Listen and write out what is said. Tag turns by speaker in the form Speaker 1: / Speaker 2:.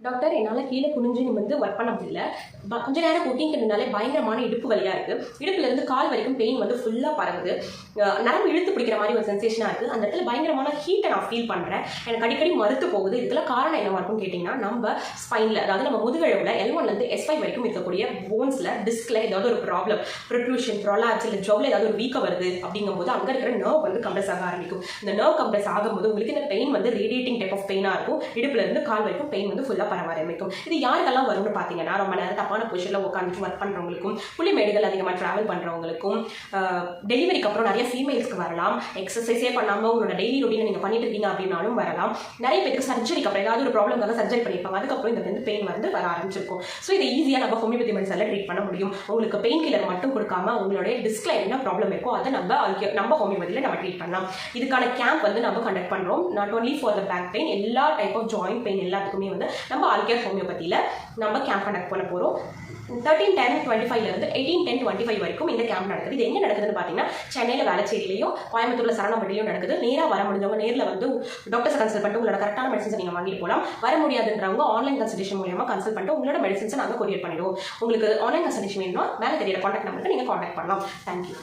Speaker 1: Doctor என்னால் கீழே குனிஞ்சு நிமிர்ந்து ஒர்க் பண்ண முடியல. கொஞ்ச நேரம் குக்கிங் பண்ணனாலே பயங்கரமான இடுப்பு வலியாக இருக்குது. இடுப்புலேருந்து கால் வரைக்கும் பெயின் வந்து ஃபுல்லாக பரவுது. நரம்பு இழுத்து பிடிக்கிற மாதிரி ஒரு சென்சேஷனாக இருக்குது. அந்த இடத்துல பயங்கரமான ஹீட்டை நான் ஃபீல் பண்ணுறேன். எனக்கு அடிக்கடி மறுத்து போகுது. இதுக்கெல்லாம் காரணம் என்னவா இருக்கும்னு கேட்டிங்கன்னா, நம்ம ஸ்பைனில், அதாவது நம்ம முதுகெலும்பில் L1லேருந்து S5 வரைக்கும் இருக்கக்கூடிய போன்ஸில் டிஸ்கில் ஏதாவது ஒரு ப்ராப்ளம், ப்ரொட்ரூஷன், ப்ரொலாப்ஸ் இல்லை ஜவ்வில் ஏதாவது ஒரு வீக்கம் வருது அப்படிங்கும்போது அங்கே இருக்கிற நர்வ் வந்து கம்ப்ரெஸ் ஆக ஆரம்பிக்கும். இந்த நர்வ் கம்ப்ரெஸ் ஆகும்போது உங்களுக்கு இந்த பெயின் வந்து ரேடியேட்டிங் டைப் ஆஃப் பெயினாக இருக்கும். இடுப்புலேருந்து கால் வரைக்கும் பெயின் வந்து ஃபுல்லாக பரவ ஆரம்பிக்கும். இது யாருக்கெல்லாம் வரும்னு பார்த்தீங்கன்னா, ரொம்ப நேரம் தப்பான பொசிஷனில் உட்காந்து ஒர்க் பண்ணுறவங்களுக்கும், புள்ளிமேடுகள் அதிகமாக ட்ராவல் பண்ணுறவங்களுக்கும், டெலிவரிக்கு அப்புறம் நிறைய ஃபீமேல்ஸ்க்கு வரலாம். எக்ஸசைஸே பண்ணாமல் உங்களோட டெய்லி ரொட்டீனை நீங்கள் பண்ணிட்டு இருக்கீங்க அப்படின்னாலும் வரலாம். நிறைய பேருக்கு சர்ஜரிக்கு அப்புறம் ஏதாவது ஒரு ப்ராப்ளம்காக சர்ஜரி பண்ணியிருப்பாங்க. அதுக்கப்புறம் இந்த வந்து பெயின் வந்து வர ஆரம்பிச்சிருக்கும். ஸோ இதை ஈஸியாக நம்ம ஹோமியோபதி மெடிசனில் ட்ரீட் பண்ண முடியும். உங்களுக்கு பெயின் கில்லர் மட்டும் கொடுக்காம உங்களுடைய டிஸ்கில் என்ன ப்ராப்ளம் இருக்கோ அதை நம்ம ஹோமியோபதியில் நம்ம ட்ரீட் பண்ணலாம். இதுக்கான கேம்ப் வந்து நம்ம கண்டக்ட் பண்ணுறோம். Not only for the back pain, எல்லா டைப் ஆஃப் ஜாயிண்ட் பெயின் எல்லாத்துக்குமே வந்து நம்ம ஆல்கேர் ஹோமியோபதியில் நம்ம கேம்ப் கண்டக்ட் பண்ண போகிறோம். 13/10/25 18/10/25 வரைக்கும் இந்த கேம்ப் நடக்குது. இது எங்கே நடக்குதுன்னு பார்த்தீங்கன்னா, சென்னையில் வேளச்சேரியிலையும் கோயம்புத்தூரில் சரணம்பட்டிலையும் நடக்குது. நேராக வர முடிஞ்சவங்க நேரில் வந்து டாக்டர்ஸை கன்சல்ட் பண்ணிட்டு உங்களோட கரெக்டான மெடிசன்ஸை நீங்கள் வாங்கிட்டு போகலாம். வர முடியாதுன்றவங்க ஆன்லைன் கன்சல்டேஷன் மூலமாக கன்சல்ட் பண்ணிட்டு உங்களோட மெடிசன்ஸை நாங்கள் கொரியர் பண்ணிடுவோம். உங்களுக்கு ஆன்லைன் கன்சல்டேஷன் வேணும்னா மேலே தெரியற கான்டாக்ட் நம்பருக்கு நீங்கள் கான்டாக்ட் பண்ணலாம். தேங்க்யூ.